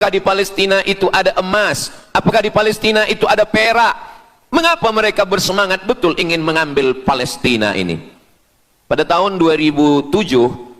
Apakah di Palestina itu ada emas? Apakah di Palestina itu ada perak? Mengapa mereka bersemangat betul ingin mengambil Palestina ini? Pada tahun 2007,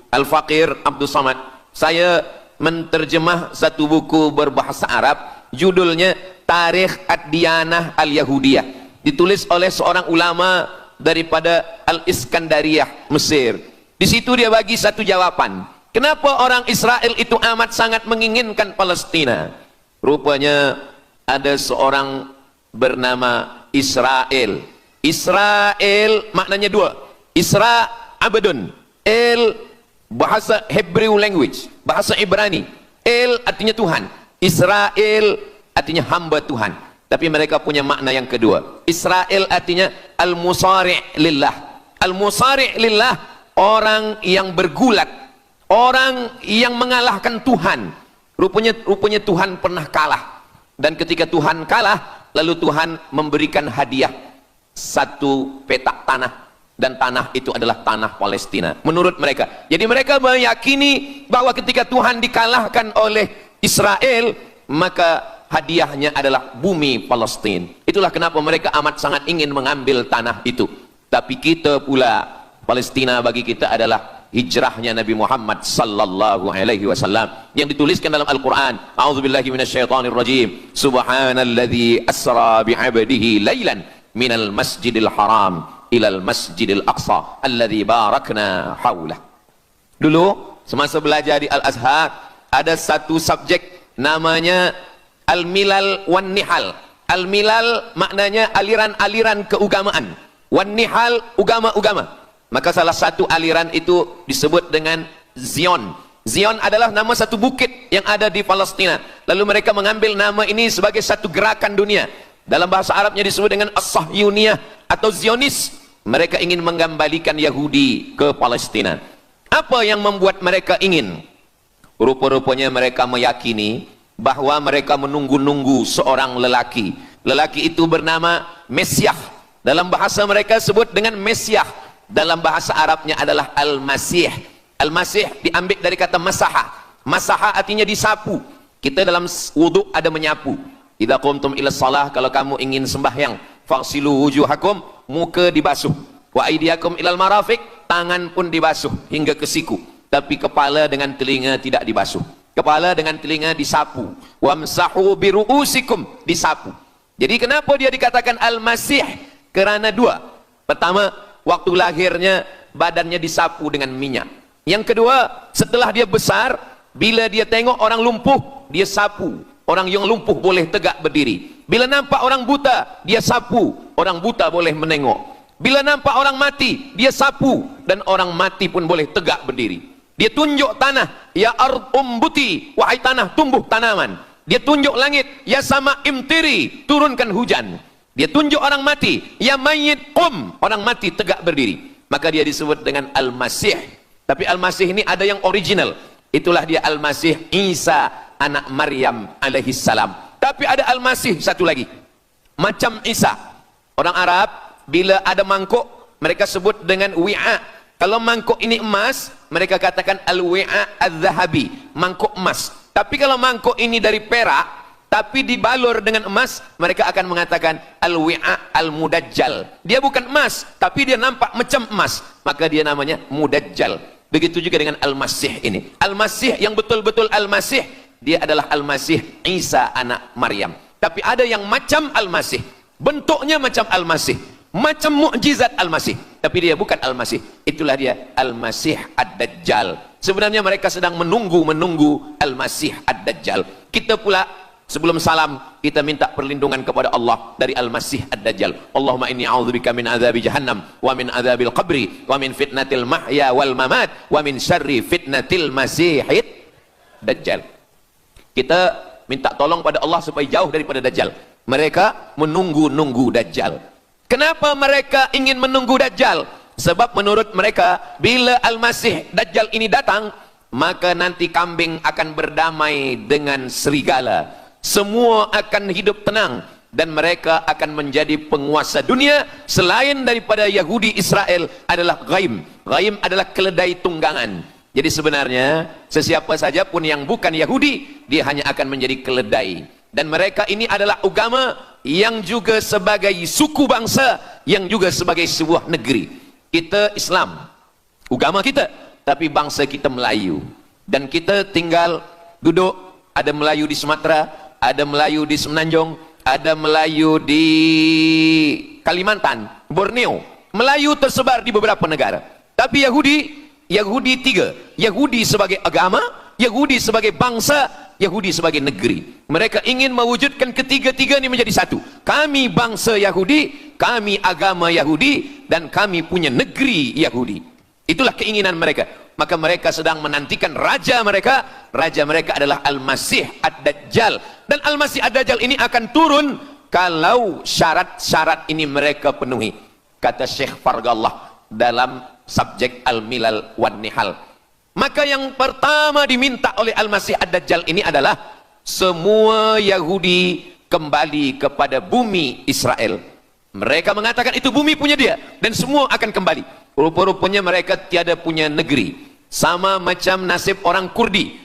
Al-Faqir Abdul Samad, saya menterjemah satu buku berbahasa Arab, judulnya Tarikh Ad-Diyanah Al-Yahudiyah, ditulis oleh seorang ulama daripada Al-Iskandariyah, Mesir. Di situ dia bagi satu jawaban. Kenapa orang Israel itu amat sangat menginginkan Palestina? Rupanya ada seorang bernama Israel. Israel maknanya dua. Isra abdun. El bahasa Hebrew language, bahasa Ibrani. El artinya Tuhan. Israel artinya hamba Tuhan. Tapi mereka punya makna yang kedua. Israel artinya al-musari' lillah. Al-musari' lillah, orang yang bergulat, orang yang mengalahkan Tuhan. Rupanya Tuhan pernah kalah. Dan ketika Tuhan kalah, lalu Tuhan memberikan hadiah satu petak tanah. Dan tanah itu adalah tanah Palestina menurut mereka. Jadi mereka meyakini bahwa ketika Tuhan dikalahkan oleh Israel, maka hadiahnya adalah bumi Palestina. Itulah kenapa mereka amat sangat ingin mengambil tanah itu. Tapi kita pula, Palestina bagi kita adalah hijrahnya Nabi Muhammad sallallahu alaihi wasallam yang dituliskan dalam Al-Qur'an. A'udzubillahi minasyaitonir rajim. Subhanalladzi asra bi'abdihi lailan minal masjidil haram ilal masjidil aqsa alladzi barakna haulah. Dulu semasa belajar di Al-Azhar ada satu subjek namanya Al-Milal wan Nihal. Al-Milal maknanya aliran-aliran keugamaan, wan Nihal ugama-ugama. Maka salah satu aliran itu disebut dengan Zion. Zion adalah nama satu bukit yang ada di Palestina. Lalu mereka mengambil nama ini sebagai satu gerakan dunia. Dalam bahasa Arabnya disebut dengan As-Sahyuniyah atau Zionis. Mereka ingin mengembalikan Yahudi ke Palestina. Apa yang membuat mereka ingin? Rupa-rupanya mereka meyakini bahwa mereka menunggu-nunggu seorang lelaki. Lelaki itu bernama Mesyah. Dalam bahasa mereka sebut dengan Mesyah. Dalam bahasa Arabnya adalah Al-Masih. Al-Masih diambil dari kata masaha. Masaha artinya disapu. Kita dalam wudhu ada menyapu. Idza qumtum ila shalah, kalau kamu ingin sembahyang, faghsilu wujuhakum, muka dibasuh. Wa aydiyakum ilal marafiq, tangan pun dibasuh hingga ke siku. Tapi kepala dengan telinga tidak dibasuh. Kepala dengan telinga disapu. Wamsahu biru'usikum, disapu. Jadi kenapa dia dikatakan Al-Masih? Kerana dua. Pertama, waktu lahirnya badannya disapu dengan minyak. Yang kedua, setelah dia besar, bila dia tengok orang lumpuh, dia sapu. Orang yang lumpuh boleh tegak berdiri. Bila nampak orang buta, dia sapu. Orang buta boleh menengok. Bila nampak orang mati, dia sapu. Dan orang mati pun boleh tegak berdiri. Dia tunjuk tanah, ya ard umbuti, wahai tanah tumbuh tanaman. Dia tunjuk langit, ya sama imtiri, turunkan hujan. Dia tunjuk orang mati, ya mayyit qum, orang mati tegak berdiri. Maka dia disebut dengan Al-Masih. Tapi Al-Masih ini ada yang original. Itulah dia Al-Masih Isa anak Maryam alaihi salam. Tapi ada Al-Masih satu lagi, macam Isa. Orang Arab bila ada mangkuk, mereka sebut dengan wi'a. Kalau mangkuk ini emas, mereka katakan al-wi'a az-zahabi, mangkuk emas. Tapi kalau mangkuk ini dari perak tapi dibalur dengan emas, mereka akan mengatakan al-wi'a al-mudajjal. Dia bukan emas, tapi dia nampak macam emas, maka dia namanya mudajjal. Begitu juga dengan Al-Masih ini. Al-Masih yang betul-betul Al-Masih, dia adalah Al-Masih Isa anak Maryam. Tapi ada yang macam Al-Masih, bentuknya macam Al-Masih, macam mukjizat Al-Masih, tapi dia bukan Al-Masih. Itulah dia Al-Masih Ad-Dajjal. Sebenarnya mereka sedang menunggu Al-Masih Ad-Dajjal. Kita pula sebelum salam, kita minta perlindungan kepada Allah dari Al-Masih Ad-Dajjal. Allahumma inni a'udzubika min adzabi jahannam wa min adzabil qabri wa min fitnatil mahya wal mamat wa min syarri fitnatil masihid Dajjal. Kita minta tolong pada Allah supaya jauh daripada Dajjal. Mereka menunggu-nunggu Dajjal. Kenapa mereka ingin menunggu Dajjal? Sebab menurut mereka, bila Al-Masih Dajjal ini datang, maka nanti kambing akan berdamai dengan serigala. Semua akan hidup tenang. Dan mereka akan menjadi penguasa dunia. Selain daripada Yahudi Israel adalah ghaim. Ghaim adalah keledai tunggangan. Jadi sebenarnya sesiapa saja pun yang bukan Yahudi, dia hanya akan menjadi keledai. Dan mereka ini adalah agama yang juga sebagai suku bangsa, yang juga sebagai sebuah negeri. Kita Islam, agama kita, tapi bangsa kita Melayu. Dan kita tinggal duduk, ada Melayu di Sumatera, ada Melayu di Semenanjung, ada Melayu di Kalimantan, Borneo. Melayu tersebar di beberapa negara. Tapi Yahudi tiga. Yahudi sebagai agama, Yahudi sebagai bangsa, Yahudi sebagai negeri. Mereka ingin mewujudkan ketiga-tiga ini menjadi satu. Kami bangsa Yahudi, kami agama Yahudi, dan kami punya negeri Yahudi. Itulah keinginan mereka. Maka mereka sedang menantikan raja mereka. Raja mereka adalah Al-Masih Ad-Dajjal. Dan Al-Masih Ad-Dajjal ini akan turun kalau syarat-syarat ini mereka penuhi. Kata Syekh Fargallah dalam subjek Al-Milal wan Nihal. Maka yang pertama diminta oleh Al-Masih Ad-Dajjal ini adalah semua Yahudi kembali kepada bumi Israel. Mereka mengatakan itu bumi punya dia dan semua akan kembali. Rupa-rupanya mereka tiada punya negeri. Sama macam nasib orang Kurdi.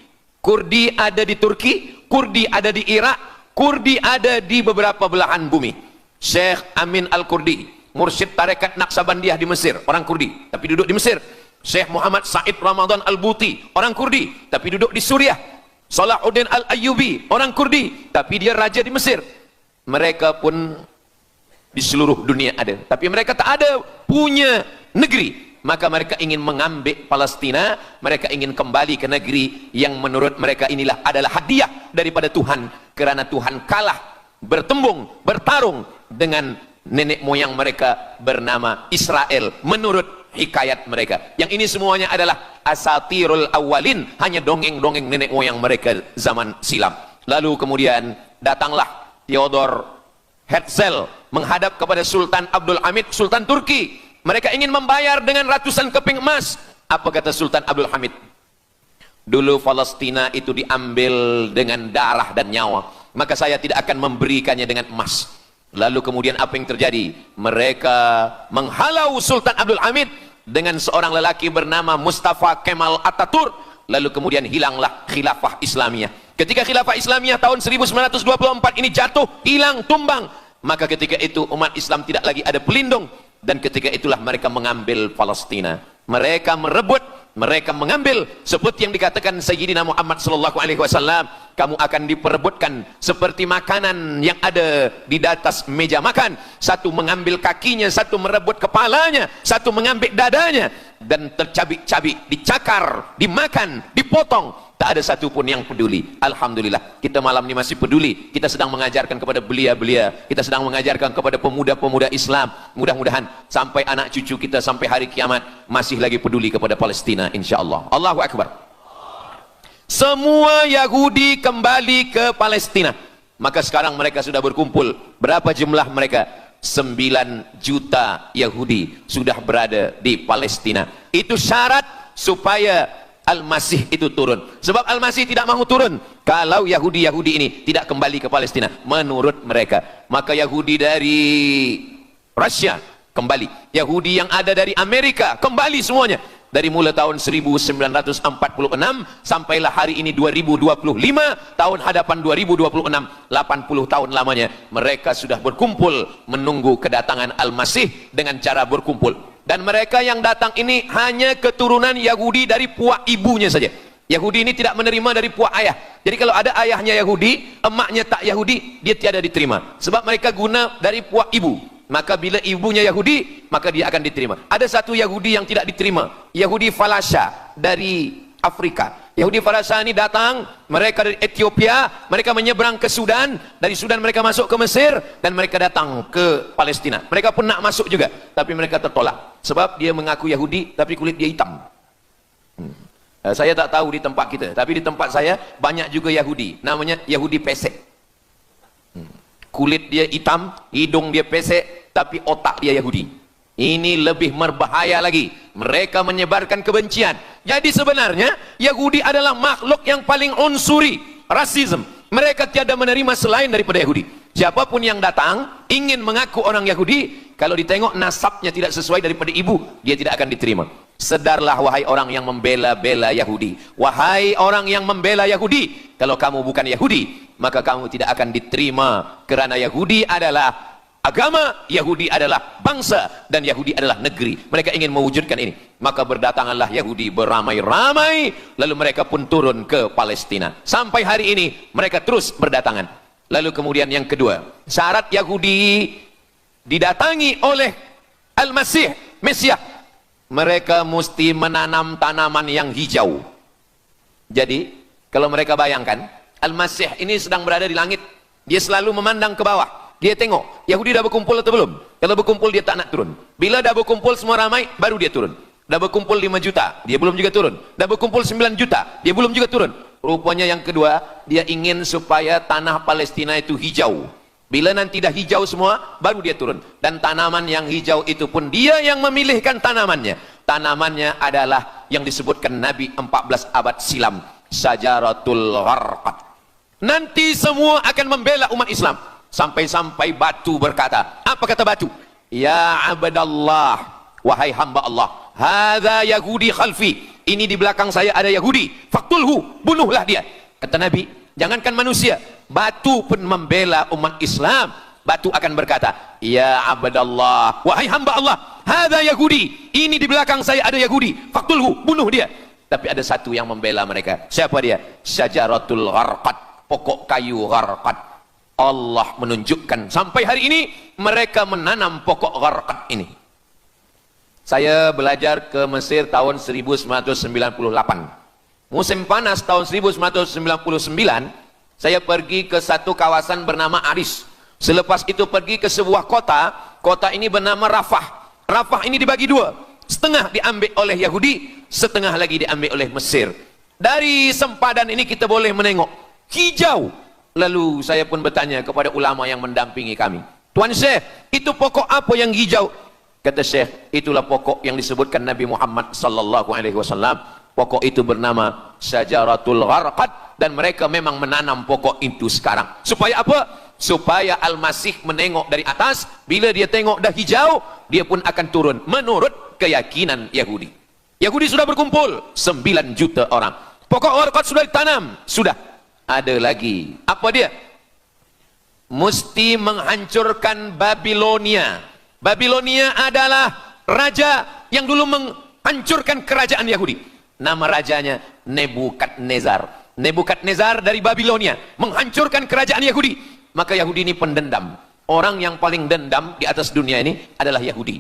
Kurdi ada di Turki, Kurdi ada di Irak, Kurdi ada di beberapa belahan bumi. Syekh Amin Al-Kurdi, mursyid tarekat Naqsabandiyah di Mesir, orang Kurdi, tapi duduk di Mesir. Syekh Muhammad Said Ramadan Al-Buti, orang Kurdi, tapi duduk di Suriah. Salahuddin Al-Ayyubi, orang Kurdi, tapi dia raja di Mesir. Mereka pun di seluruh dunia ada, tapi mereka tak ada punya negeri. Maka mereka ingin mengambil Palestina, mereka ingin kembali ke negeri yang menurut mereka inilah adalah hadiah daripada Tuhan, kerana Tuhan kalah bertembung, bertarung dengan nenek moyang mereka bernama Israel menurut hikayat mereka. Yang ini semuanya adalah asatirul awalin, hanya dongeng-dongeng nenek moyang mereka zaman silam. Lalu kemudian datanglah Theodor Herzl menghadap kepada Sultan Abdul Hamid, Sultan Turki. Mereka ingin membayar dengan ratusan keping emas. Apa kata Sultan Abdul Hamid? Dulu Palestina itu diambil dengan darah dan nyawa, maka saya tidak akan memberikannya dengan emas. Lalu kemudian apa yang terjadi? Mereka menghalau Sultan Abdul Hamid dengan seorang lelaki bernama Mustafa Kemal Ataturk. Lalu kemudian hilanglah khilafah Islamiyah. Ketika khilafah Islamiyah tahun 1924 ini jatuh, hilang, tumbang, maka ketika itu umat Islam tidak lagi ada pelindung. Dan ketika itulah mereka mengambil Palestina. Mereka merebut, mereka mengambil, seperti yang dikatakan Sayyidina Muhammad sallallahu alaihi wasallam, kamu akan diperebutkan seperti makanan yang ada di atas meja makan. Satu mengambil kakinya, satu merebut kepalanya, satu mengambil dadanya, dan tercabik-cabik, dicakar, dimakan, dipotong. Tak ada satu pun yang peduli. Alhamdulillah, kita malam ini masih peduli. Kita sedang mengajarkan kepada belia-belia, kita sedang mengajarkan kepada pemuda-pemuda Islam. Mudah-mudahan sampai anak cucu kita sampai hari kiamat masih lagi peduli kepada Palestina, insyaAllah. Allahu Akbar. Semua Yahudi kembali ke Palestina. Maka sekarang mereka sudah berkumpul. Berapa jumlah mereka? 9 juta Yahudi sudah berada di Palestina. Itu syarat supaya Al-Masih itu turun. Sebab Al-Masih tidak mahu turun kalau Yahudi-Yahudi ini tidak kembali ke Palestina menurut mereka. Maka Yahudi dari Rusia kembali, Yahudi yang ada dari Amerika kembali semuanya. Dari mulai tahun 1946 sampailah hari ini 2025, tahun hadapan 2026, 80 tahun lamanya mereka sudah berkumpul menunggu kedatangan Al-Masih dengan cara berkumpul. Dan mereka yang datang ini hanya keturunan Yahudi dari puak ibunya saja. Yahudi ini tidak menerima dari puak ayah. Jadi kalau ada ayahnya Yahudi, emaknya tak Yahudi, dia tiada diterima. Sebab mereka guna dari puak ibu. Maka bila ibunya Yahudi, maka dia akan diterima. Ada satu Yahudi yang tidak diterima, Yahudi Falasha dari Afrika. Yahudi Falasha ini datang, mereka dari Ethiopia, mereka menyeberang ke Sudan, dari Sudan mereka masuk ke Mesir, dan mereka datang ke Palestina. Mereka pun nak masuk juga, tapi mereka tertolak. Sebab dia mengaku Yahudi, tapi kulit dia hitam. Saya tak tahu di tempat kita, tapi di tempat saya banyak juga Yahudi, namanya Yahudi pesek. Kulit dia hitam, hidung dia pesek, tapi otak dia Yahudi. Ini lebih berbahaya lagi. Mereka menyebarkan kebencian. Jadi sebenarnya Yahudi adalah makhluk yang paling unsuri, rasisme. Mereka tiada menerima selain daripada Yahudi. Siapapun yang datang ingin mengaku orang Yahudi, kalau ditengok nasabnya tidak sesuai daripada ibu, dia tidak akan diterima. Sedarlah wahai orang yang membela-bela Yahudi. Wahai orang yang membela Yahudi, kalau kamu bukan Yahudi, maka kamu tidak akan diterima. Kerana Yahudi adalah agama, Yahudi adalah bangsa, dan Yahudi adalah negeri. Mereka ingin mewujudkan ini. Maka berdatanganlah Yahudi beramai-ramai, lalu mereka pun turun ke Palestina. Sampai hari ini mereka terus berdatangan. Lalu kemudian yang kedua, syarat Yahudi didatangi oleh Al-Masih, Mesias, mereka mesti menanam tanaman yang hijau. Jadi kalau mereka bayangkan, Al-Masih ini sedang berada di langit, dia selalu memandang ke bawah, dia tengok Yahudi dah berkumpul atau belum. Kalau berkumpul dia tak nak turun. Bila dah berkumpul semua ramai, baru dia turun. Dah berkumpul 5 juta, dia belum juga turun. Dah berkumpul 9 juta, dia belum juga turun. Rupanya yang kedua, dia ingin supaya tanah Palestina itu hijau. Bila nanti dah hijau semua, baru dia turun. Dan tanaman yang hijau itu pun dia yang memilihkan tanamannya. Tanamannya adalah yang disebutkan Nabi 14 abad silam, Syajaratul Gharqad. Nanti semua akan membela umat Islam. Sampai-sampai batu berkata, apa kata batu? Ya abdallah, wahai hamba Allah, hadza Yahudi khalfi, ini di belakang saya ada Yahudi, faktulhu, bunuhlah dia. Kata Nabi, jangankan manusia, batu pun membela umat Islam. Batu akan berkata, ya abdallah, wahai hamba Allah, hadza Yahudi, ini di belakang saya ada Yahudi, faktulhu, bunuh dia. Tapi ada satu yang membela mereka. Siapa dia? Syajaratul Gharqad, pokok kayu Gharqad. Allah menunjukkan sampai hari ini mereka menanam pokok Gharqad ini. Saya belajar ke Mesir tahun 1998. Musim panas tahun 1999, saya pergi ke satu kawasan bernama Aris. Selepas itu pergi ke sebuah kota, kota ini bernama Rafah. Rafah ini dibagi dua, setengah diambil oleh Yahudi, setengah lagi diambil oleh Mesir. Dari sempadan ini kita boleh menengok hijau. Lalu saya pun bertanya kepada ulama yang mendampingi kami, Tuan Syekh, itu pokok apa yang hijau? Kata Syekh, itulah pokok yang disebutkan Nabi Muhammad sallallahu alaihi wasallam. Pokok itu bernama Syajaratul Gharqad, dan mereka memang menanam pokok itu sekarang. Supaya apa? Supaya Al-Masih menengok dari atas, bila dia tengok dah hijau, dia pun akan turun menurut keyakinan Yahudi. Yahudi sudah berkumpul 9 juta orang. Pokok Gharqad sudah ditanam, sudah. Ada lagi, apa dia? Mesti menghancurkan Babilonia. Babilonia adalah raja yang dulu menghancurkan kerajaan Yahudi. Nama rajanya Nebukadnezar. Nebukadnezar dari Babilonia menghancurkan kerajaan Yahudi. Maka Yahudi ini pendendam. Orang yang paling dendam di atas dunia ini adalah Yahudi.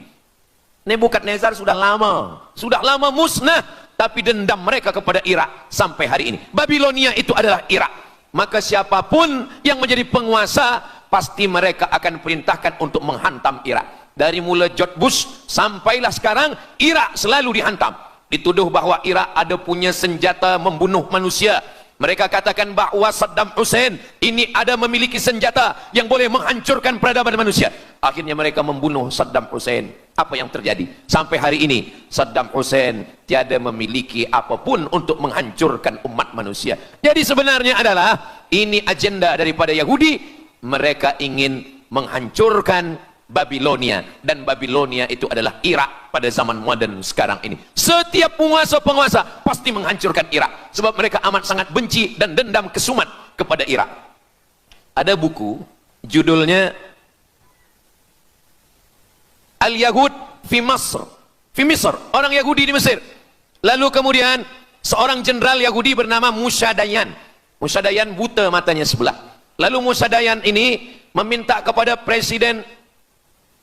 Nebukadnezar sudah lama musnah, tapi dendam mereka kepada Irak sampai hari ini. Babilonia itu adalah Irak. Maka siapapun yang menjadi penguasa, pasti mereka akan perintahkan untuk menghantam Irak. Dari mula George Bush sampailah sekarang, Irak selalu dihantam. Dituduh bahwa Irak ada punya senjata membunuh manusia. Mereka katakan bahwa Saddam Hussein ini ada memiliki senjata yang boleh menghancurkan peradaban manusia. Akhirnya mereka membunuh Saddam Hussein. Apa yang terjadi? Sampai hari ini Saddam Hussein tiada memiliki apapun untuk menghancurkan umat manusia. Jadi sebenarnya adalah ini agenda daripada Yahudi. Mereka ingin menghancurkan Babilonia, dan Babilonia itu adalah Irak pada zaman modern sekarang ini. Setiap penguasa-penguasa pasti menghancurkan Irak, sebab mereka amat sangat benci dan dendam kesumat kepada Irak. Ada buku judulnya Al-Yahud fi Masr, fi Misr, orang Yahudi di Mesir. Lalu kemudian seorang jenderal Yahudi bernama Musa Dayan. Musa Dayan buta matanya sebelah. Lalu Musa Dayan ini meminta kepada Presiden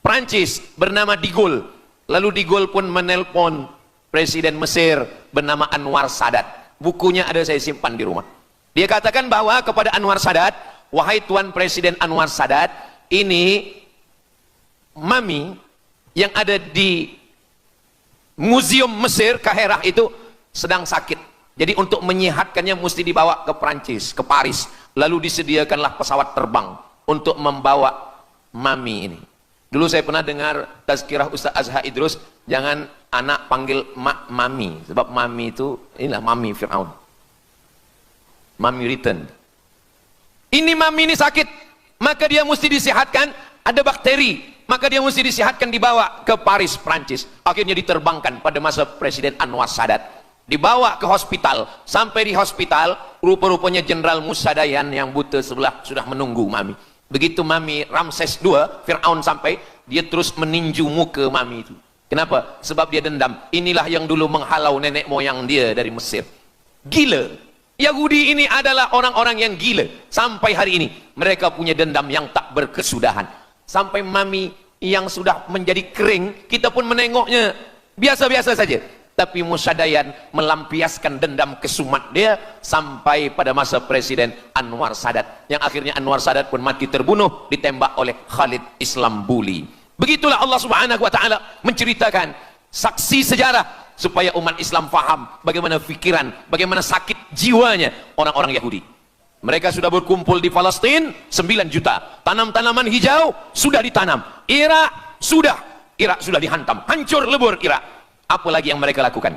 Prancis bernama De Gaulle. Lalu De Gaulle pun menelpon Presiden Mesir bernama Anwar Sadat. Bukunya ada, saya simpan di rumah. Dia katakan bahwa kepada Anwar Sadat, wahai Tuan Presiden Anwar Sadat, ini mami yang ada di Museum Mesir Kaherah itu sedang sakit. Jadi untuk menyehatkannya mesti dibawa ke Prancis, ke Paris. Lalu disediakanlah pesawat terbang untuk membawa mami ini. Dulu saya pernah dengar tazkirah Ustaz Azhar Idrus, jangan anak panggil mak mami, sebab mami itu inilah mami Fir'aun. Mami return. Ini mami ini sakit, maka dia mesti disihatkan. Ada bakteri maka dia mesti disihatkan, dibawa ke Paris, Prancis. Akhirnya diterbangkan pada masa Presiden Anwar Sadat, dibawa ke hospital. Sampai di hospital, rupa-rupanya Jenderal Musa Dayan yang buta sebelah sudah menunggu Mami. Begitu Mami Ramses II, Fir'aun sampai, dia terus meninju muka Mami itu. Kenapa? Sebab dia dendam. Inilah yang dulu menghalau nenek moyang dia dari Mesir. Gila. Yahudi ini adalah orang-orang yang gila. Sampai hari ini mereka punya dendam yang tak berkesudahan. Sampai Mami yang sudah menjadi kering, kita pun menengoknya biasa-biasa saja. Tapi Musa Dayan melampiaskan dendam kesumat dia sampai pada masa Presiden Anwar Sadat, yang akhirnya Anwar Sadat pun mati terbunuh ditembak oleh Khalid Islambuli. Begitulah Allah Subhanahu wa taala menceritakan saksi sejarah supaya umat Islam faham bagaimana pikiran, bagaimana sakit jiwanya orang-orang Yahudi. Mereka sudah berkumpul di Palestina 9 juta. Tanam-tanaman hijau sudah ditanam. Irak sudah dihantam. Hancur lebur Irak. Apa lagi yang mereka lakukan?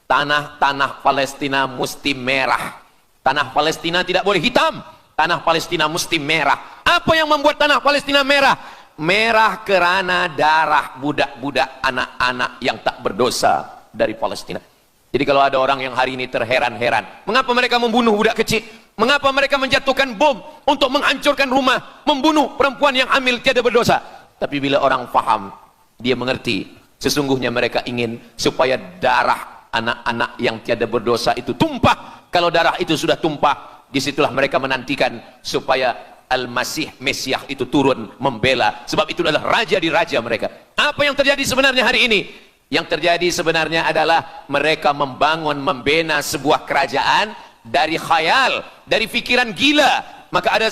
Tanah Palestina mesti merah. Tanah Palestina tidak boleh hitam. Tanah Palestina mesti merah. Apa yang membuat tanah Palestina merah? Merah kerana darah budak-budak, anak-anak yang tak berdosa dari Palestina. Jadi kalau ada orang yang hari ini terheran-heran, mengapa mereka membunuh budak kecil? Mengapa mereka menjatuhkan bom untuk menghancurkan rumah, membunuh perempuan yang hamil tiada berdosa? Tapi bila orang faham, dia mengerti, sesungguhnya mereka ingin supaya darah anak-anak yang tiada berdosa itu tumpah. Kalau darah itu sudah tumpah, disitulah mereka menantikan supaya Al-Masih Mesiah itu turun membela, sebab itu adalah raja di raja mereka. Apa yang terjadi sebenarnya hari ini? Yang terjadi sebenarnya adalah mereka membangun, membina sebuah kerajaan dari khayal, dari fikiran gila. Maka ada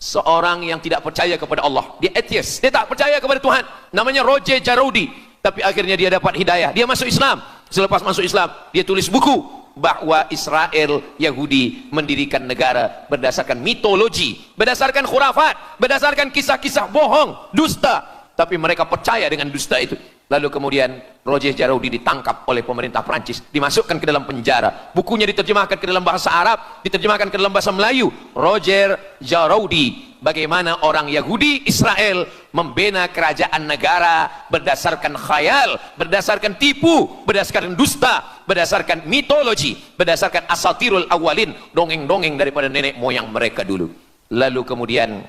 seorang yang tidak percaya kepada Allah, dia atheist, dia tak percaya kepada Tuhan, namanya Roger Jaroudi. Tapi akhirnya dia dapat hidayah, dia masuk Islam. Selepas masuk Islam, dia tulis buku bahwa Israel Yahudi mendirikan negara berdasarkan mitologi, berdasarkan khurafat, berdasarkan kisah-kisah bohong, dusta. Tapi mereka percaya dengan dusta itu. Lalu kemudian Roger Jaroudi ditangkap oleh pemerintah Prancis, dimasukkan ke dalam penjara. Bukunya diterjemahkan ke dalam bahasa Arab, diterjemahkan ke dalam bahasa Melayu. Roger Jaroudi, bagaimana orang Yahudi Israel membina kerajaan negara berdasarkan khayal, berdasarkan tipu, berdasarkan dusta, berdasarkan mitologi, berdasarkan asatirul awalin, dongeng-dongeng daripada nenek moyang mereka dulu. Lalu kemudian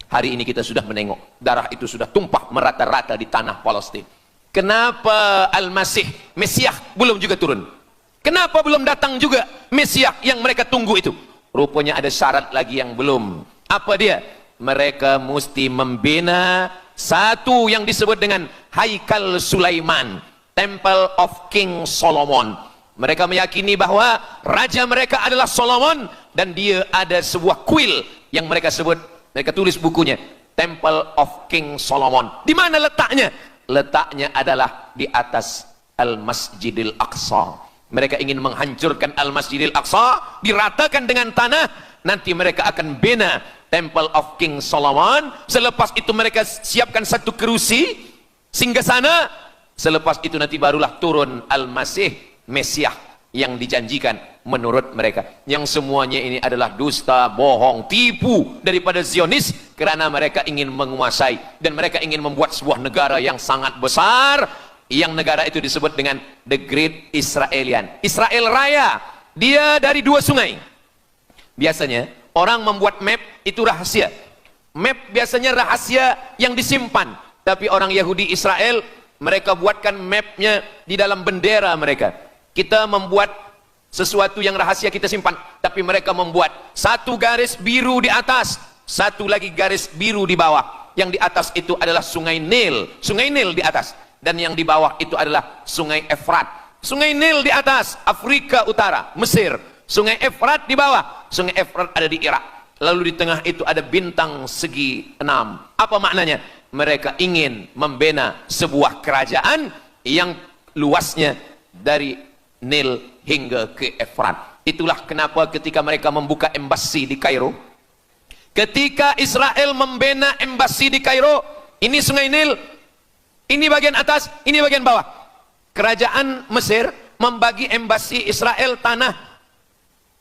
hari ini kita sudah menengok darah itu sudah tumpah merata-rata di tanah Palestina. Kenapa Al-Masih Mesiah belum juga turun? Kenapa belum datang juga Mesiah yang mereka tunggu itu? Rupanya ada syarat lagi yang belum. Apa dia? Mereka mesti membina satu yang disebut dengan Haikal Sulaiman, Temple of King Solomon. Mereka meyakini bahwa raja mereka adalah Solomon, dan dia ada sebuah kuil yang mereka sebut, mereka tulis bukunya Temple of King Solomon. Di mana letaknya? Letaknya adalah di atas Al-Masjidil Aqsa. Mereka ingin menghancurkan Al-Masjidil Aqsa, diratakan dengan tanah. Nanti mereka akan bina Temple of King Solomon. Selepas itu mereka siapkan satu kerusi singgasana. Selepas itu nanti barulah turun Al-Masih Mesiah yang dijanjikan menurut mereka. Yang semuanya ini adalah dusta, bohong, tipu daripada Zionis, kerana mereka ingin menguasai dan mereka ingin membuat sebuah negara yang sangat besar, yang negara itu disebut dengan The Great Israelian, Israel Raya. Dia dari 2 sungai. Biasanya orang membuat map itu rahasia. Map biasanya rahasia yang disimpan, tapi orang Yahudi Israel mereka buatkan mapnya di dalam bendera mereka. Kita membuat sesuatu yang rahasia kita simpan, tapi mereka membuat satu garis biru di atas, satu lagi garis biru di bawah. Yang di atas itu adalah sungai Nil di atas, dan yang di bawah itu adalah sungai Efrat. Sungai Nil di atas, Afrika Utara, Mesir. Sungai Efrat di bawah, sungai Efrat ada di Irak. Lalu di tengah itu ada bintang segi 6. Apa maknanya? Mereka ingin membina sebuah kerajaan yang luasnya dari Nil hingga ke Efrat. Itulah kenapa ketika mereka membuka embasi di Kairo, ketika Israel membina embasi di Kairo, ini sungai Nil, ini bagian atas, ini bagian bawah. Kerajaan Mesir membagi embasi Israel tanah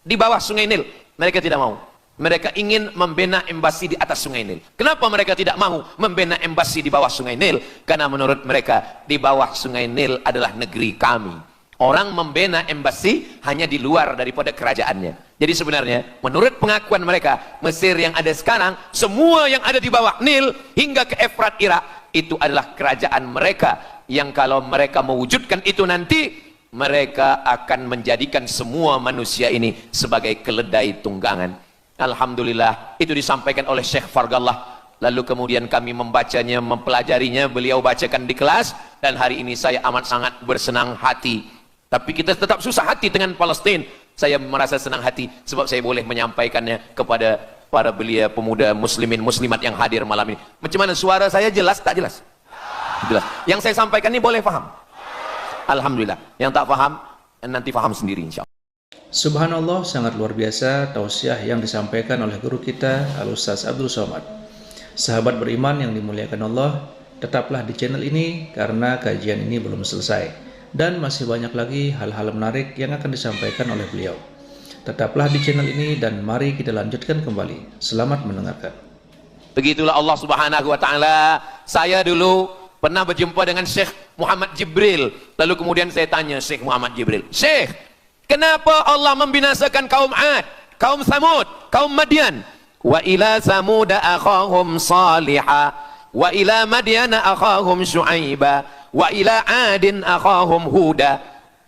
di bawah sungai Nil. Mereka tidak mau. Mereka ingin membina embasi di atas Sungai Nil. Kenapa mereka tidak mau membina embasi di bawah Sungai Nil? Karena menurut mereka di bawah Sungai Nil adalah negeri kami. Orang membina embasi hanya di luar daripada kerajaannya. Jadi sebenarnya menurut pengakuan mereka, Mesir yang ada sekarang, semua yang ada di bawah Nil hingga ke Efrat Irak, itu adalah kerajaan mereka. Yang kalau mereka mewujudkan itu nanti, mereka akan menjadikan semua manusia ini sebagai keledai tunggangan. Alhamdulillah, itu disampaikan oleh Syekh Fargallah. Lalu kemudian kami membacanya, mempelajarinya, beliau bacakan di kelas, dan hari ini saya amat sangat bersenang hati. Tapi kita tetap susah hati dengan Palestina. Saya merasa senang hati sebab saya boleh menyampaikannya kepada para belia pemuda muslimin muslimat yang hadir malam ini. Macam mana suara saya, jelas tak jelas? Jelas. Yang saya sampaikan ini boleh faham? Alhamdulillah. Yang tak faham nanti faham sendiri insyaallah. Subhanallah, sangat luar biasa tausiah yang disampaikan oleh guru kita Al-Ustaz Abdul Somad. Sahabat beriman yang dimuliakan Allah, tetaplah di channel ini karena kajian ini belum selesai dan masih banyak lagi hal-hal menarik yang akan disampaikan oleh beliau. Tetaplah di channel ini dan mari kita lanjutkan kembali. Selamat mendengarkan. Begitulah Allah Subhanahu wa taala. Saya dulu pernah berjumpa dengan Syekh Muhammad Jibril. Lalu kemudian saya tanya Syekh Muhammad Jibril, "Syekh, kenapa Allah membinasakan kaum Ad, kaum Samud, kaum Madian? Wa ila Samud akhahum Salihah, wa ila Madian akhahum Syuaiba, wa ila Adin akhahum Huda."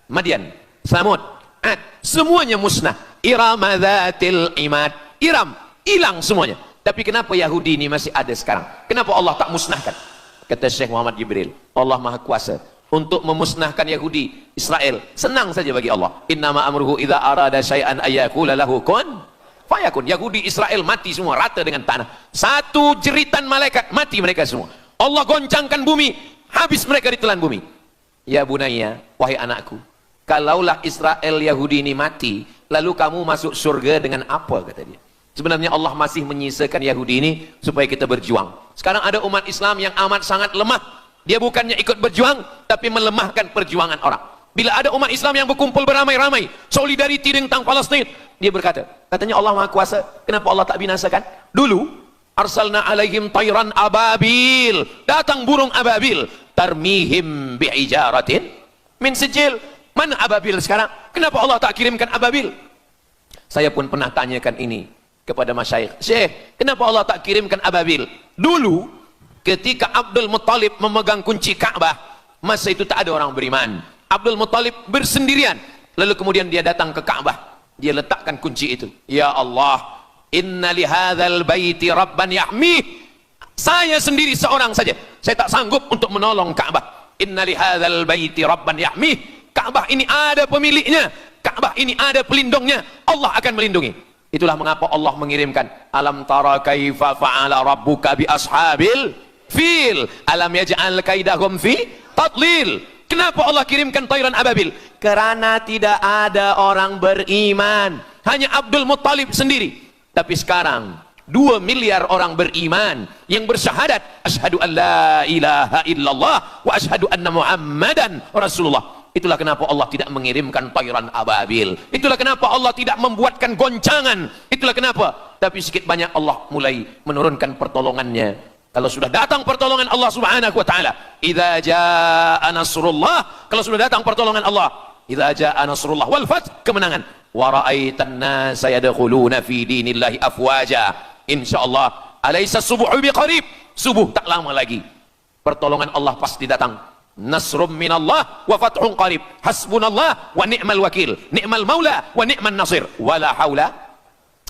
Madian, Samud, Ad, semuanya musnah. Iram dzatil imad, Iram hilang semuanya. Tapi kenapa Yahudi ini masih ada sekarang? Kenapa Allah tak musnahkan? Kata Syekh Muhammad Jibril, Allah Maha Kuasa untuk memusnahkan Yahudi, Israel. Senang saja bagi Allah. Innama amruhu idza arada syai'an ayyaqula lahu kun fayakun. Yahudi Israel mati semua rata dengan tanah. Satu jeritan malaikat mati mereka semua. Allah goncangkan bumi, habis mereka ditelan bumi. Ya bunayya, wahai anakku, kalaulah Israel Yahudi ini mati, lalu kamu masuk surga dengan apa, kata dia. Sebenarnya Allah masih menyisakan Yahudi ini supaya kita berjuang. Sekarang ada umat Islam yang amat sangat lemah. Dia bukannya ikut berjuang, tapi melemahkan perjuangan orang. Bila ada umat Islam yang berkumpul beramai-ramai, solidariti tentang Palestina, dia berkata, katanya Allah Maha Kuasa, kenapa Allah tak binasakan? Dulu, arsalna alaihim tayran ababil, datang burung ababil, tarmihim bi'ijaratin min sijil. Mana ababil sekarang? Kenapa Allah tak kirimkan ababil? Saya pun pernah tanyakan ini kepada masyayikh, Syekh, kenapa Allah tak kirimkan ababil? Dulu, ketika Abdul Muttalib memegang kunci Ka'bah, masa itu tak ada orang beriman. Abdul Muttalib bersendirian, lalu kemudian dia datang ke Ka'bah, dia letakkan kunci itu. Ya Allah, inna lihadzal baiti rabban yahmih. Saya sendiri seorang saja, saya tak sanggup untuk menolong Ka'bah. Inna lihadzal baiti rabban yahmih. Ka'bah ini ada pemiliknya, Ka'bah ini ada pelindungnya, Allah akan melindungi. Itulah mengapa Allah mengirimkan alam tara kaifa fa'ala rabbuka bi ashabil fil alam yaj'al kaidahum fi tadlil. Kenapa Allah kirimkan tayran ababil? Karena tidak ada orang beriman, hanya Abdul Muttalib sendiri. Tapi sekarang 2 miliar orang beriman yang bersyahadat asyhadu an la ilaha illallah wa asyhadu anna muhammadan rasulullah. Itulah kenapa Allah tidak mengirimkan tayran ababil. Itulah kenapa Allah tidak membuatkan goncangan. Itulah kenapa. Tapi sedikit banyak Allah mulai menurunkan pertolongannya. Kalau sudah datang pertolongan Allah Subhanahu wa taala, idza jaa nasrullah, kalau sudah datang pertolongan Allah, idza jaa nasrullah wal fath, kemenangan. Wa ra'aitan nasa yadkhuluna fi dinillahi afwaja. Insyaallah, alaysa subuhu biqarib. Subuh tak lama lagi. Pertolongan Allah pasti datang. Nasrum minallah wa fathun qarib. Hasbunallah wa ni'mal wakil. Ni'mal maula wa ni'man nasir. Wala haula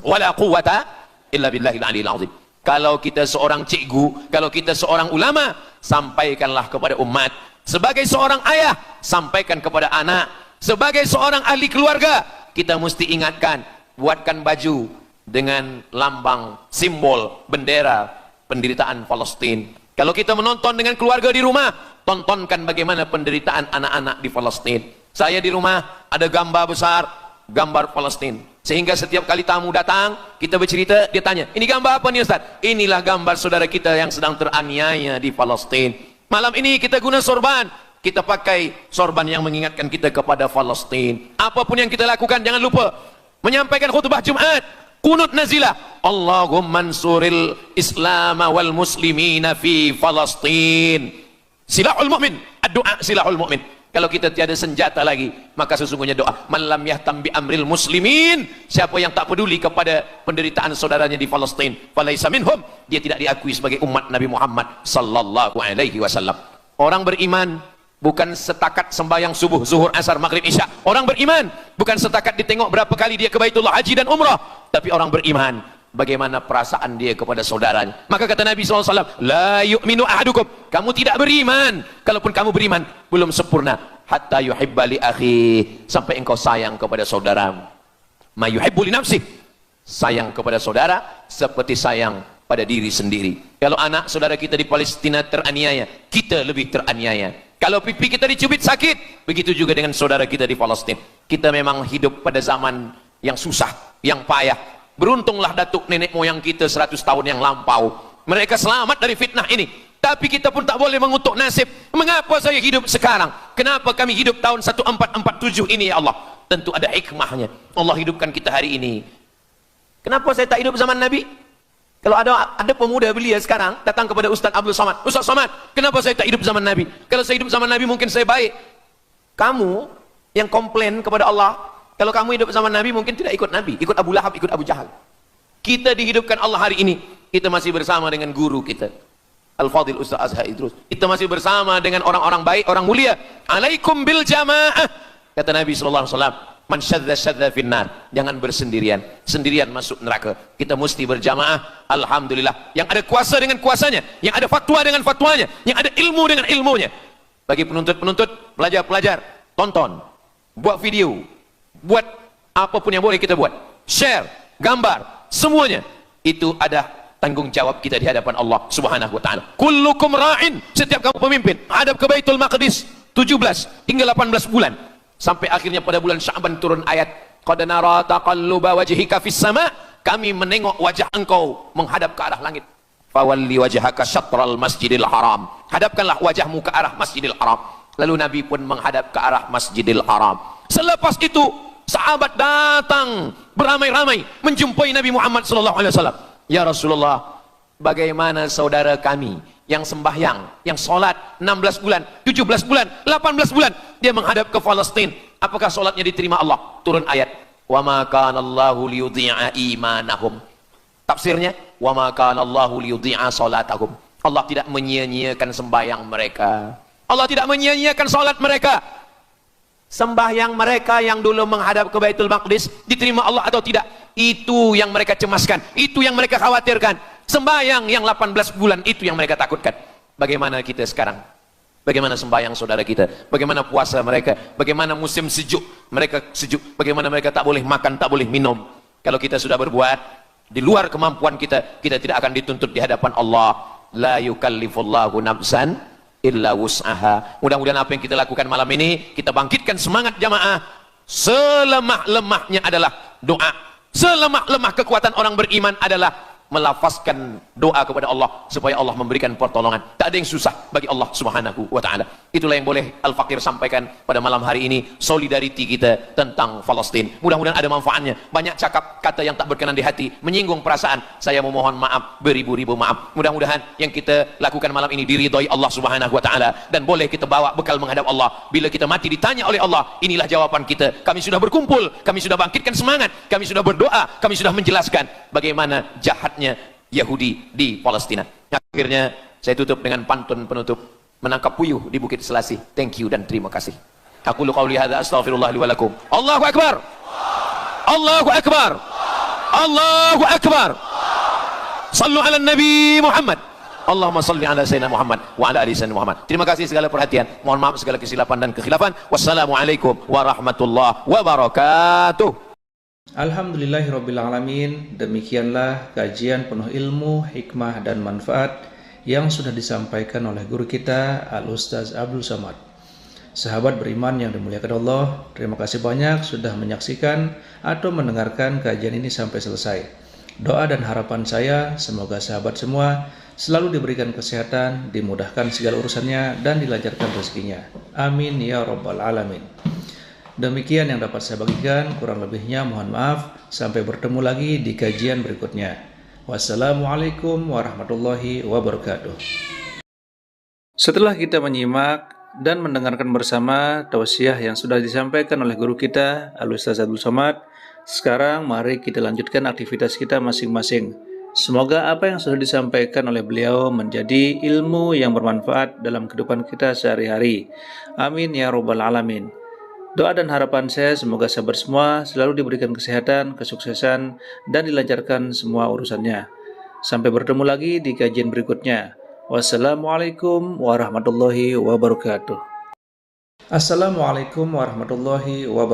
wala quwata illa billahil aliyil azim. Kalau kita seorang cikgu, kalau kita seorang ulama, sampaikanlah kepada umat. Sebagai seorang ayah, sampaikan kepada anak. Sebagai seorang ahli keluarga, kita mesti ingatkan, buatkan baju dengan lambang, simbol, bendera penderitaan Palestina. Kalau kita menonton dengan keluarga di rumah, tontonkan bagaimana penderitaan anak-anak di Palestina. Saya di rumah ada gambar besar, gambar Palestina. Sehingga setiap kali tamu datang, kita bercerita, dia tanya, ini gambar apa nih Ustaz? Inilah gambar saudara kita yang sedang teraniaya di Palestina. Malam ini kita guna sorban, kita pakai sorban yang mengingatkan kita kepada Palestina. Apapun yang kita lakukan, jangan lupa menyampaikan khutbah Jumat. Kunut nazilah, Allahumma ansuril Islam wal muslimina fi Falastin. Silahul mu'min, doa silahul mu'min. Kalau kita tiada senjata lagi, maka sesungguhnya doa. Man lam yahtam bi amril muslimin, siapa yang tak peduli kepada penderitaan saudaranya di Palestin, falaisa minhum, dia tidak diakui sebagai umat Nabi Muhammad sallallahu alaihi wasallam. Orang beriman bukan setakat sembahyang subuh, zuhur, asar, maghrib, isya. Orang beriman bukan setakat ditengok berapa kali dia ke Baitullah haji dan umrah, tapi orang beriman bagaimana perasaan dia kepada saudaranya. Maka kata Nabi SAW, la yu'minu ahadukum, kamu tidak beriman, kalaupun kamu beriman belum sempurna, hatta yuhibba li akhi, sampai engkau sayang kepada saudaramu. Ma yuhibbu li nafsih, sayang kepada saudara seperti sayang pada diri sendiri. Kalau anak saudara kita di Palestina teraniaya, kita lebih teraniaya. Kalau pipi kita dicubit sakit, begitu juga dengan saudara kita di Palestina. Kita memang hidup pada zaman yang susah, yang payah. Beruntunglah datuk nenek moyang kita 100 tahun yang lampau, mereka selamat dari fitnah ini. Tapi kita pun tak boleh mengutuk nasib. Mengapa saya hidup sekarang? Kenapa kami hidup tahun 1447 ini, ya Allah? Tentu ada hikmahnya. Allah hidupkan kita hari ini. Kenapa saya tak hidup zaman Nabi? Kalau ada pemuda belia sekarang datang kepada Ustaz Abdul Somad, Ustaz Somad, kenapa saya tak hidup zaman Nabi? Kalau saya hidup zaman Nabi mungkin saya baik. Kamu yang komplain kepada Allah, kalau kamu hidup zaman Nabi mungkin tidak ikut Nabi, ikut Abu Lahab, ikut Abu Jahal. Kita dihidupkan Allah hari ini, kita masih bersama dengan guru kita, Al-Fadhil Ustaz Azhar Idrus. Kita masih bersama dengan orang-orang baik, orang mulia. Alaikum bil jamaah, kata Nabi SAW. Man syadza finnar, jangan bersendirian, sendirian masuk neraka. Kita mesti berjamaah. Alhamdulillah, yang ada kuasa dengan kuasanya, yang ada fatwa dengan fatwanya, yang ada ilmu dengan ilmunya. Bagi penuntut-penuntut, pelajar-pelajar, tonton, buat video, buat apapun yang boleh kita buat, share, gambar, semuanya itu ada tanggung jawab kita di hadapan Allah Subhanahu wa taala. Kullukum ra'in, setiap kamu pemimpin, hadap ke Baitul Maqdis 17 hingga 18 bulan. Sampai akhirnya pada bulan Sya'ban turun ayat, qad nara taqalluba wajhika fis sama', kami menengok wajah engkau menghadap ke arah langit. Fawalli wajhaka syatral masjidil haram, hadapkanlah wajahmu ke arah Masjidil Haram. Lalu Nabi pun menghadap ke arah Masjidil Haram. Selepas itu sahabat datang beramai-ramai menjumpai Nabi Muhammad SAW. Ya Rasulullah, bagaimana saudara kami yang sembahyang, yang solat 16 bulan, 17 bulan, 18 bulan, dia menghadap ke Palestin, apakah solatnya diterima Allah? Turun ayat, wa ma kana Allahu liyudhi'a imanahum. Tafsirnya, wa ma kana Allahu liyudhi'a salatahum. Allah tidak menyia-nyiakan sembahyang mereka, Allah tidak menyia-nyiakan solat mereka. Sembahyang mereka yang dulu menghadap ke Baitul Maqdis diterima Allah atau tidak? Itu yang mereka cemaskan, itu yang mereka khawatirkan. Sembahyang yang 18 bulan itu yang mereka takutkan. Bagaimana kita sekarang? Bagaimana sembahyang saudara kita? Bagaimana puasa mereka? Bagaimana musim sejuk? Mereka sejuk. Bagaimana mereka tak boleh makan, tak boleh minum? Kalau kita sudah berbuat di luar kemampuan kita, kita tidak akan dituntut di hadapan Allah. La yukallifullahu nafsan illa wus'aha. Mudah-mudahan apa yang kita lakukan malam ini, kita bangkitkan semangat jamaah. Selemah-lemahnya adalah doa. Selemah-lemah kekuatan orang beriman adalah melafazkan doa kepada Allah supaya Allah memberikan pertolongan. Tak ada yang susah bagi Allah Subhanahu wa taala. Itulah yang boleh Al-Fakir sampaikan pada malam hari ini, solidariti kita tentang Palestin. Mudah-mudahan ada manfaatnya. Banyak cakap kata yang tak berkenan di hati, menyinggung perasaan, saya memohon maaf, beribu-ribu maaf. Mudah-mudahan yang kita lakukan malam ini diridhai Allah Subhanahu wa taala dan boleh kita bawa bekal menghadap Allah. Bila kita mati ditanya oleh Allah, inilah jawaban kita. Kami sudah berkumpul, kami sudah bangkitkan semangat, kami sudah berdoa, kami sudah menjelaskan bagaimana jahat Yahudi di Palestina. Akhirnya saya tutup dengan pantun penutup, menangkap puyuh di Bukit Selasih. Thank you dan terima kasih. Aku qauli hadza astaghfirullah li wa lakum. Allahu akbar. Allahu akbar. Allahu akbar. Sallu ala Nabi Muhammad. Allahumma salli ala Sayyidina Muhammad wa ala ali Sayyidina Muhammad. Terima kasih segala perhatian. Mohon maaf segala kesilapan dan kekhilafan. Wassalamualaikum warahmatullahi wabarakatuh. Alhamdulillahirrabbilalamin. Demikianlah kajian penuh ilmu, hikmah dan manfaat yang sudah disampaikan oleh guru kita Al-Ustaz Abdul Somad. Sahabat beriman yang dimuliakan Allah, terima kasih banyak sudah menyaksikan atau mendengarkan kajian ini sampai selesai. Doa dan harapan saya semoga sahabat semua selalu diberikan kesehatan, dimudahkan segala urusannya dan dilancarkan rezekinya. Amin ya rabbal alamin. Demikian yang dapat saya bagikan, kurang lebihnya mohon maaf. Sampai bertemu lagi di kajian berikutnya. Wassalamualaikum warahmatullahi wabarakatuh. Setelah kita menyimak dan mendengarkan bersama tausiah yang sudah disampaikan oleh guru kita, Al-Ustaz Abdul Somad, sekarang mari kita lanjutkan aktivitas kita masing-masing. Semoga apa yang sudah disampaikan oleh beliau menjadi ilmu yang bermanfaat dalam kehidupan kita sehari-hari. Amin ya rabbal alamin. Doa dan harapan saya semoga sahabat semua selalu diberikan kesehatan, kesuksesan, dan dilancarkan semua urusannya. Sampai bertemu lagi di kajian berikutnya. Wassalamualaikum warahmatullahi wabarakatuh. Assalamualaikum warahmatullahi wabarakatuh.